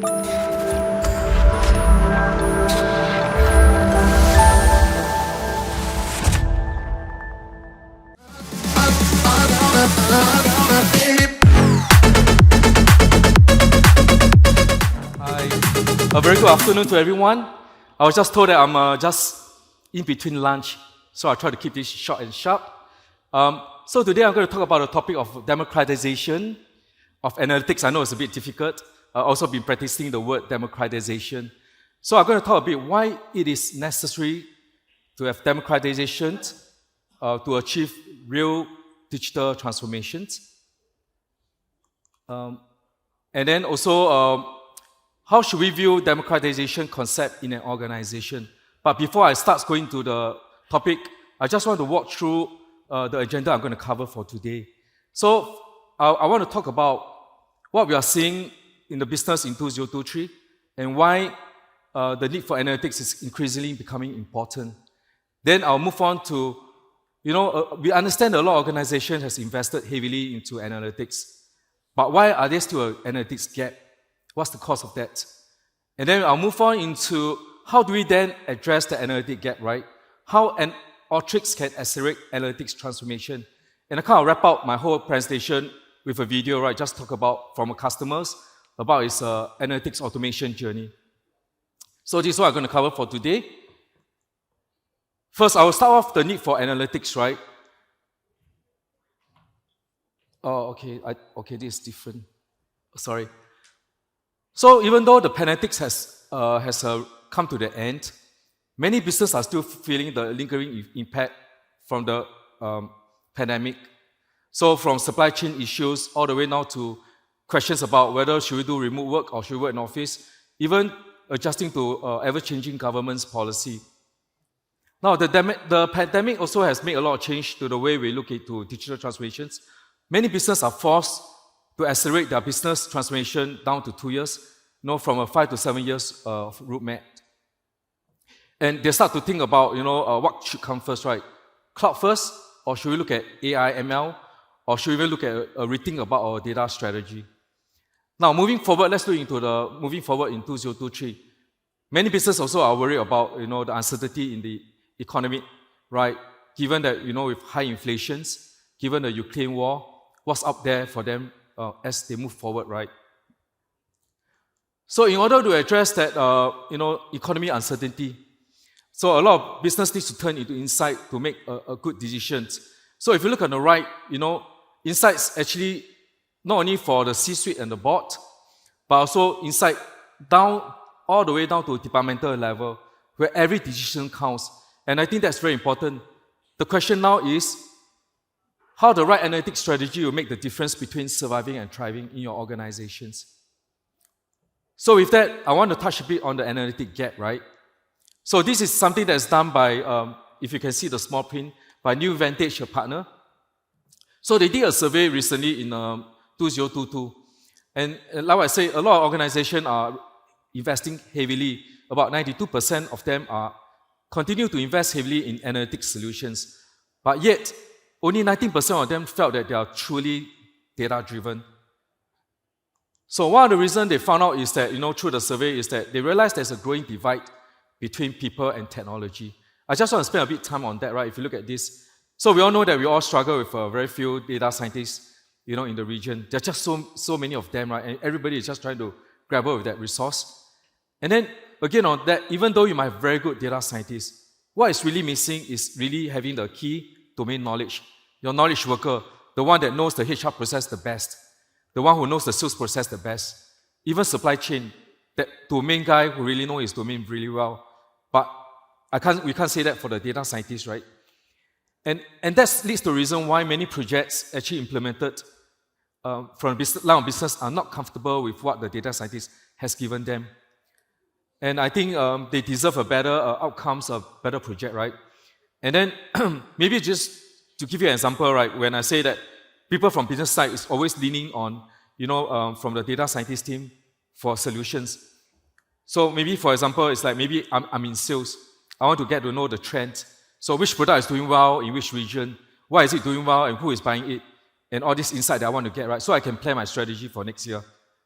A very good afternoon to everyone. I was just told that I'm just in between lunch, so I'll try to keep this short and sharp. So today I'm going to talk about the topic of democratization of analytics. I know it's a bit difficult. I've also been practicing the word democratization. So I'm going to talk a bit why it is necessary to have democratization to achieve real digital transformations. And then also, how should we view democratization concept in an organization? But before I start going to the topic, I just want to walk through the agenda I'm going to cover for today. So I want to talk about what we are seeing in the business in 2023 and why the need for analytics is increasingly becoming important. Then I'll move on to, we understand a lot of organizations has invested heavily into analytics, but why are there still an analytics gap? What's the cause of that? And then I'll move on into how do we then address the analytic gap, right? How Alteryx can accelerate analytics transformation. And I kind of wrap up my whole presentation with a video, right? Just talk about from customers about his analytics automation journey. So this is what I'm going to cover for today. First, I will start off the need for analytics, right? Oh, okay. Okay, this is different. Sorry. So even though the analytics has come to the end, many businesses are still feeling the lingering impact from the pandemic. So from supply chain issues all the way now to questions about whether should we do remote work or should we work in office, even adjusting to ever-changing government's policy. Now, the pandemic also has made a lot of change to the way we look into digital transformations. Many businesses are forced to accelerate their business transformation down to 2 years, from a 5 to 7 years roadmap. And they start to think about, what should come first, right? Cloud first, or should we look at AI, ML, or should we even look at a rethink about our data strategy? Now, moving forward, let's look into moving forward in 2023. Many businesses also are worried about, the uncertainty in the economy, right? Given that, with high inflations, given the Ukraine war, what's up there for them as they move forward, right? So in order to address that, economy uncertainty, so a lot of business needs to turn into insight to make a good decisions. So if you look on the right, insights actually not only for the C-suite and the board, but also insight down all the way down to departmental level, where every decision counts. And I think that's very important. The question now is, how the right analytics strategy will make the difference between surviving and thriving in your organizations. So with that, I want to touch a bit on the analytic gap, right? So this is something that's done by, if you can see the small print, by New Vantage, a partner. So they did a survey recently in 2022. And like I say, a lot of organizations are investing heavily. About 92% of them continue to invest heavily in analytics solutions. But yet, only 19% of them felt that they are truly data-driven. So one of the reasons they found out is that, through the survey, is that they realized there's a growing divide between people and technology. I just want to spend a bit of time on that, right? If you look at this. So we all know that we all struggle with very few data scientists, in the region. There are just so many of them, right? And everybody is just trying to grapple with that resource. And then, again, on that, even though you might have very good data scientists, what is really missing is really having the key domain knowledge. Your knowledge worker, the one that knows the HR process the best, the one who knows the sales process the best, even supply chain, that domain guy who really knows his domain really well. But we can't say that for the data scientists, right? And that leads to the reason why many projects actually implemented from line of business are not comfortable with what the data scientist has given them. And I think they deserve a better outcomes, a better project, right? And then maybe just to give you an example, right, when I say that people from business side is always leaning on, from the data scientist team for solutions. So maybe, for example, it's like maybe I'm in sales. I want to get to know the trend. So which product is doing well in which region? Why is it doing well and who is buying it? And all this insight that I want to get, right? So I can plan my strategy for next year,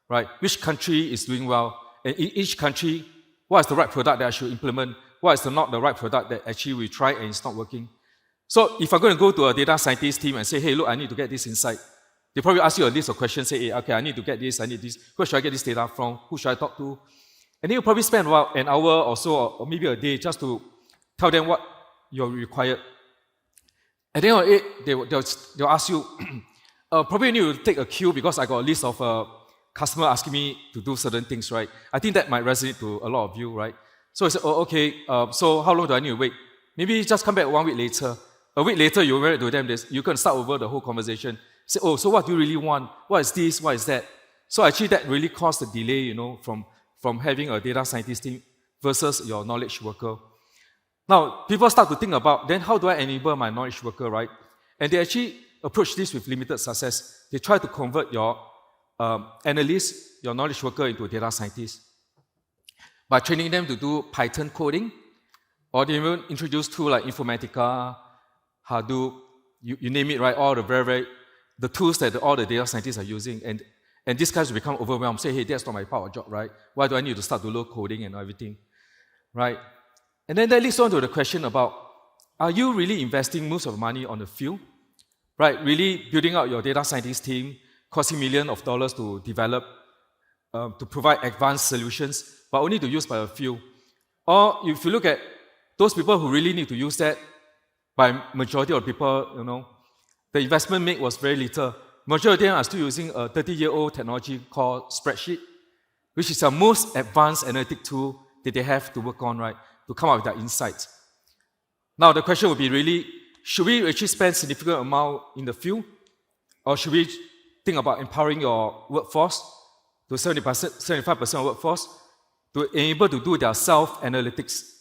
right? Which country is doing well? in each country, what is the right product that I should implement, what is not the right product that actually we try and it's not working. So if I'm going to go to a data scientist team and say, hey, look, I need to get this insight, they probably ask you a list of questions, say, hey, okay, I need to get this, I need this, where should I get this data from, who should I talk to? And then you'll probably spend about an hour or so, or maybe a day, just to tell them what you're required. At the end of it, they'll ask you, probably need to take a queue because I got a list of customer asking me to do certain things, right? I think that might resonate to a lot of you, right? So I said, oh, okay, so how long do I need to wait? Maybe just come back 1 week later. A week later, you went to them, you can start over the whole conversation. Say, oh, so what do you really want? What is this? What is that? So actually that really caused a delay, from having a data scientist team versus your knowledge worker. Now, people start to think about, then how do I enable my knowledge worker, right? And they actually approach this with limited success. They try to convert your analyst, your knowledge worker into a data scientist by training them to do Python coding, or they even introduce tools like Informatica, Hadoop, you name it, right? All the tools that all the data scientists are using, and these guys will become overwhelmed, say, hey, that's not my part of job, right? Why do I need to start to learn coding and everything, right? And then that leads on to the question about, are you really investing most of the money on the field, right? Really building out your data scientist team, costing millions of dollars to develop, to provide advanced solutions, but only to use by a few. Or if you look at those people who really need to use that, by majority of people, the investment made was very little. Majority of them are still using a 30-year-old technology called spreadsheet, which is the most advanced analytic tool that they have to work on, right, to come up with their insights. Now, the question would be really, should we actually spend significant amount in the field, or should we think about empowering your workforce to 75% of workforce to be able to do their self-analytics?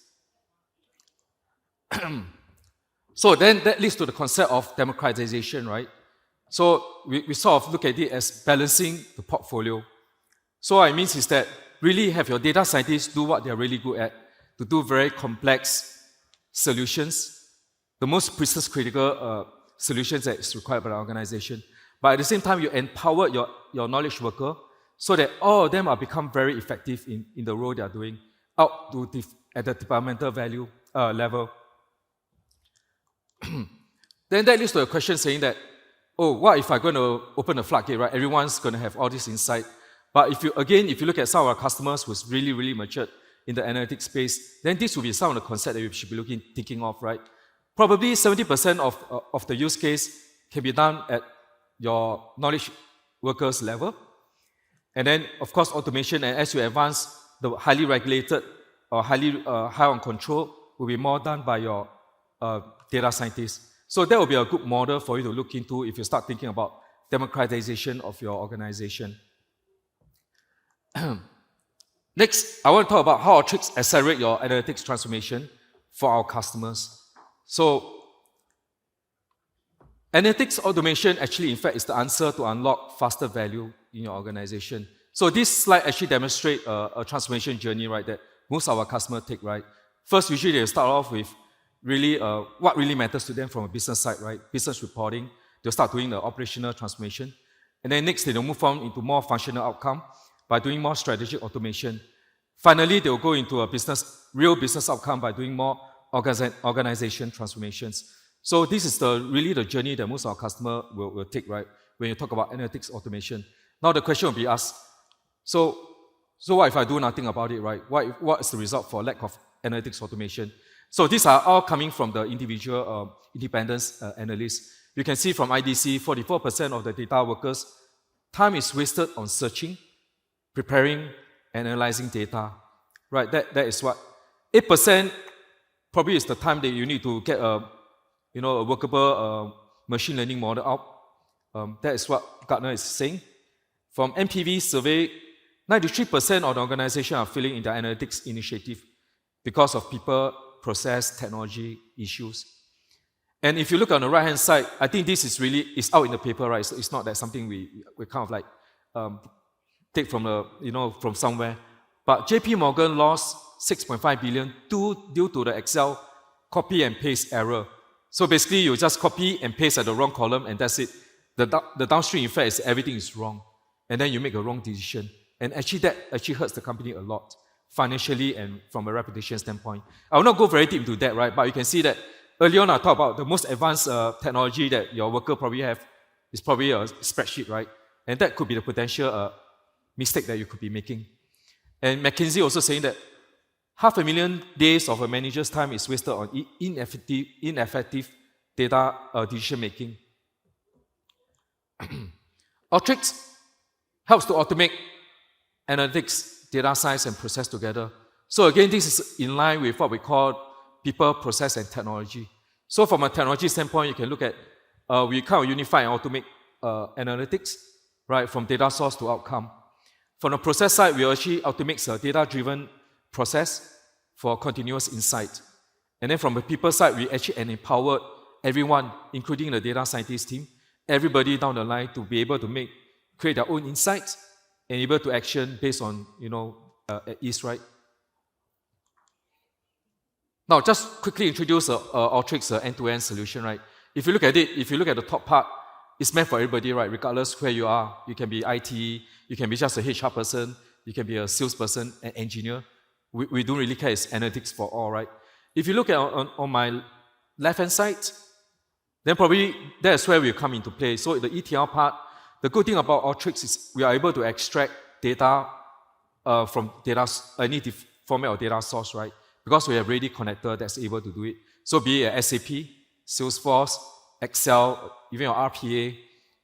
So then that leads to the concept of democratization, right? So we sort of look at it as balancing the portfolio. So what it means is that really have your data scientists do what they're really good at, to do very complex solutions, the most business-critical solutions that is required by the organization. But at the same time, you empower your knowledge worker so that all of them are become very effective in the role they are doing, out to at the departmental value level. Then that leads to a question saying that, oh, what if I'm going to open a floodgate, right? Everyone's going to have all this insight. But if you look at some of our customers who's really, really matured in the analytics space, then this will be some of the concepts that we should be thinking of, right? Probably 70% of the use case can be done at your knowledge workers level. And then, of course, automation, and as you advance, the highly regulated or highly high on control will be more done by your data scientists. So that will be a good model for you to look into if you start thinking about democratization of your organization. Next, I want to talk about how our tricks accelerate your analytics transformation for our customers. So, analytics automation actually, in fact, is the answer to unlock faster value in your organization. So this slide actually demonstrates a transformation journey, right, that most of our customers take, right? First, usually they start off with really what really matters to them from a business side, right? Business reporting. They'll start doing the operational transformation. And then next, they'll move on into more functional outcome by doing more strategic automation. Finally, they'll go into a real business outcome by doing more organization transformations. So this is really the journey that most of our customers will take, right? When you talk about analytics automation. Now the question will be asked, so what if I do nothing about it, right? What is the result for lack of analytics automation? So these are all coming from the individual independence analysts. You can see from IDC, 44% of the data workers' time is wasted on searching, preparing, and analyzing data. Right, that is what 8% probably is the time that you need to get a workable machine learning model out. That is what Gartner is saying. From MPV survey, 93% of the organization are failing in their analytics initiative because of people, process, technology issues. And if you look on the right-hand side, I think this is it's out in the paper, right? So it's not that something we kind of like take from somewhere. But JP Morgan lost 6.5 billion due to the Excel copy and paste error. So basically, you just copy and paste at the wrong column, and that's it. The downstream effect is everything is wrong, and then you make a wrong decision. And actually that actually hurts the company a lot, financially and from a reputation standpoint. I will not go very deep into that, right? But you can see that earlier on I talked about the most advanced technology that your worker probably have is probably a spreadsheet, right? And that could be the potential mistake that you could be making. And McKinsey also saying that 500,000 days of a manager's time is wasted on ineffective data decision making. Alteryx helps to automate analytics, data science, and process together. So again, this is in line with what we call people, process, and technology. So from a technology standpoint, you can look at, we kind of unify and automate analytics, right, from data source to outcome. From the process side, we actually automate a data-driven process for continuous insight. And then from the people side, we actually empowered everyone, including the data scientist team, everybody down the line to be able to create their own insights and able to action based on, at ease, right? Now, just quickly introduce Alteryx end-to-end solution, right? If you look at it, if you look at the top part, it's meant for everybody, right? Regardless where you are. You can be IT, you can be just a HR person, you can be a salesperson, an engineer. We don't really care, it's analytics for all, right? If you look at on my left-hand side, then probably that's where we come into play. So the ETL part, the good thing about Alteryx is we are able to extract data from any format or data source, right? Because we have ready connector that's able to do it. So be it SAP, Salesforce, Excel, even your RPA,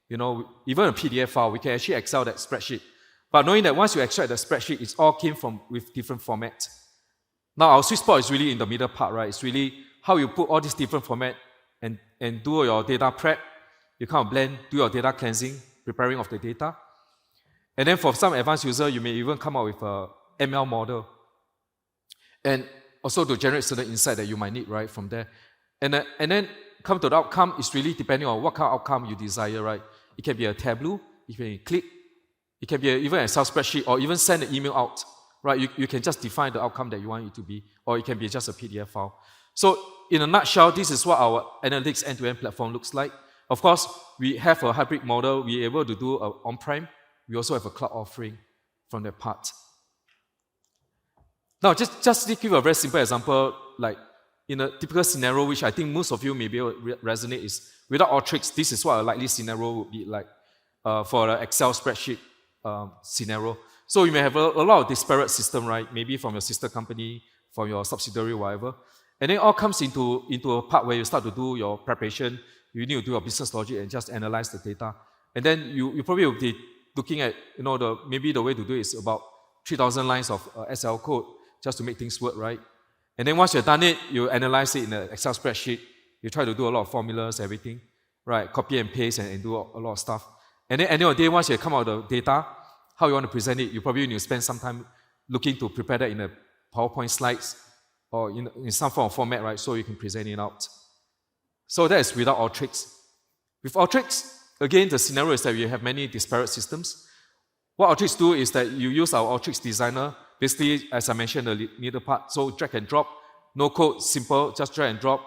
even a PDF file, we can actually Excel that spreadsheet. But knowing that once you extract the spreadsheet, it's all came from with different formats. Now our sweet spot is really in the middle part, right? It's really how you put all these different formats and do your data prep. You kind of blend, do your data cleansing, preparing of the data. And then for some advanced user, you may even come up with a ML model. And also to generate certain insight that you might need, right, from there. And then come to the outcome, it's really depending on what kind of outcome you desire, right? It can be a Tableau, it can be click, it can be even a Excel spreadsheet, or even send an email out, right? You can just define the outcome that you want it to be, or it can be just a PDF file. So in a nutshell, this is what our analytics end-to-end platform looks like. Of course, we have a hybrid model. We're able to do on-prem. We also have a cloud offering from that part. Now, just to give you a very simple example, like in a typical scenario, which I think most of you may be able to resonate, is without Alteryx, this is what a likely scenario would be like for an Excel spreadsheet scenario. So you may have a lot of disparate system, right? Maybe from your sister company, from your subsidiary, whatever. And then it all comes into a part where you start to do your preparation. You need to do your business logic and just analyze the data. And then you probably will be looking at, maybe the way to do it is about 3,000 lines of SL code just to make things work, right? And then once you've done it, you analyze it in an Excel spreadsheet. You try to do a lot of formulas, everything, right? Copy and paste and do a lot of stuff. And then at the end of the day, once you come out of the data, how you want to present it, you probably need to spend some time looking to prepare that in a PowerPoint slides or in some form of format, right? So you can present it out. So that is without Alteryx. With Alteryx, again, the scenario is that you have many disparate systems. What Alteryx do is that you use our Alteryx designer, basically, as I mentioned, the middle part. So drag and drop, no code, simple, just drag and drop.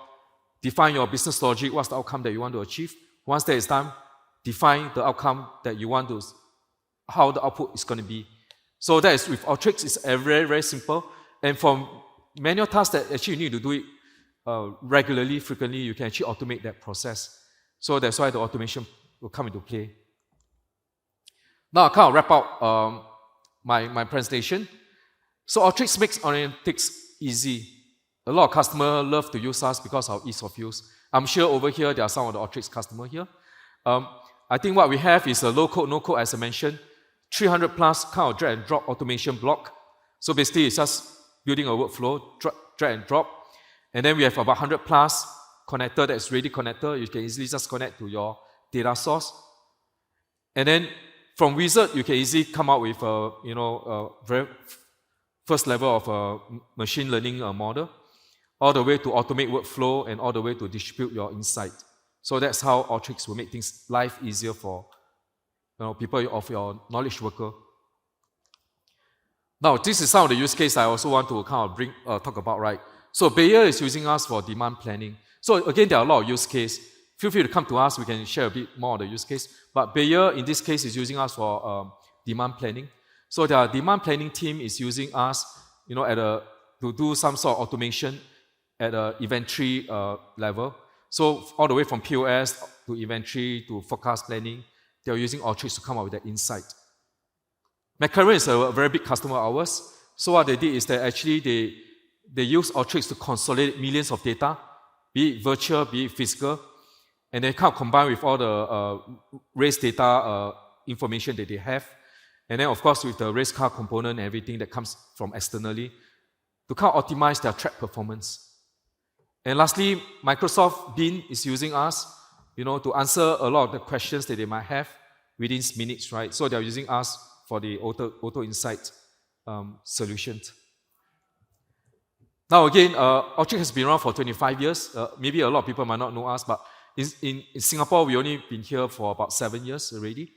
Define your business logic, what's the outcome that you want to achieve. Once that is done, define the outcome that you want to, how the output is going to be. So that is with Alteryx, it's very, very simple. And from manual tasks that actually you need to do it regularly, frequently, you can actually automate that process. So that's why the automation will come into play. Now I'll kind of wrap up my presentation. So Alteryx makes analytics easy. A lot of customers love to use us because of ease of use. I'm sure over here there are some of the Alteryx customers here. I think what we have is a low code, no code, as I mentioned, 300 plus kind of drag and drop automation block. So basically it's just building a workflow, drag and drop. And then we have about 100 plus connector that's ready connector. You can easily just connect to your data source. And then from Wizard, you can easily come out with a very first level of a machine learning model, all the way to automate workflow and all the way to distribute your insight. So that's how Alteryx will make things life easier for people of your knowledge worker. Now, this is some of the use case I also want to kind of talk about, right? So Bayer is using us for demand planning. So again, there are a lot of use cases. Feel free to come to us. We can share a bit more of the use case. But Bayer, in this case, is using us for demand planning. So their demand planning team is using us, to do some sort of automation at an inventory level. So all the way from POS to inventory to forecast planning, they're using Alteryx to come up with that insight. McLaren is a very big customer of ours. So what they did is that actually they use Alteryx to consolidate millions of data, be it virtual, be it physical, and they kind of combine with all the race data information that they have. And then, of course, with the race car component and everything that comes from externally, to kind of optimize their track performance. And lastly, Microsoft Bing is using us, to answer a lot of the questions that they might have within minutes, right? So they're using us for the auto insight solutions. Now again, Alteryx has been around for 25 years. Maybe a lot of people might not know us, but in Singapore, we only been here for about 7 years already.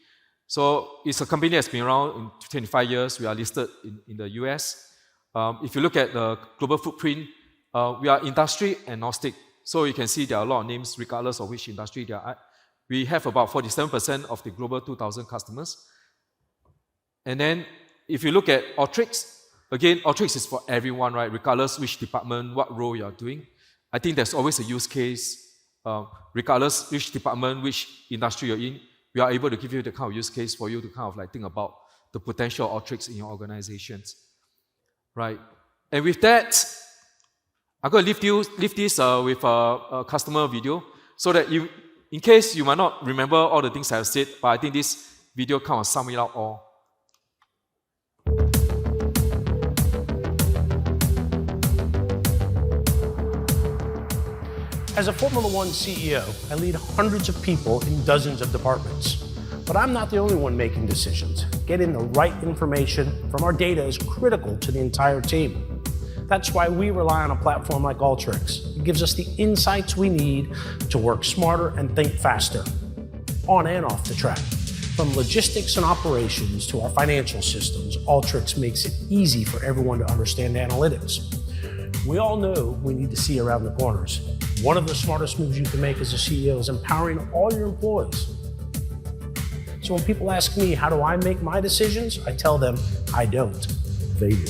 So it's a company that's been around in 25 years. We are listed in the US. If you look at the global footprint, we are industry agnostic. So you can see there are a lot of names regardless of which industry they are at. We have about 47% of the global 2,000 customers. And then if you look at Alteryx, again, Alteryx is for everyone, right? Regardless which department, what role you are doing. I think there's always a use case. Regardless which department, which industry you're in, we are able to give you the kind of use case for you to kind of think about the potential of Alteryx in your organizations. Right? And with that, I'm going to leave this with a customer video so that in case you might not remember all the things I've said, but I think this video kind of sums it up all. As a Formula One CEO, I lead hundreds of people in dozens of departments. But I'm not the only one making decisions. Getting the right information from our data is critical to the entire team. That's why we rely on a platform like Alteryx. It gives us the insights we need to work smarter and think faster, on and off the track. From logistics and operations to our financial systems, Alteryx makes it easy for everyone to understand analytics. We all know we need to see around the corners. One of the smartest moves you can make as a CEO is empowering all your employees. So when people ask me, how do I make my decisions? I tell them, I don't. They do.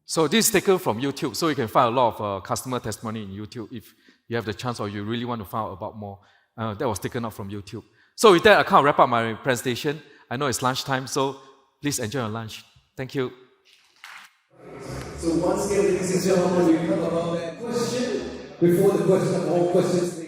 So this is taken from YouTube, so you can find a lot of customer testimony in YouTube if you have the chance or you really want to find out about more. That was taken out from YouTube. So with that, I can't wrap up my presentation. I know it's lunchtime, so please enjoy your lunch. Thank you. So once again, ladies and gentlemen, we come about that question before the question of all questions.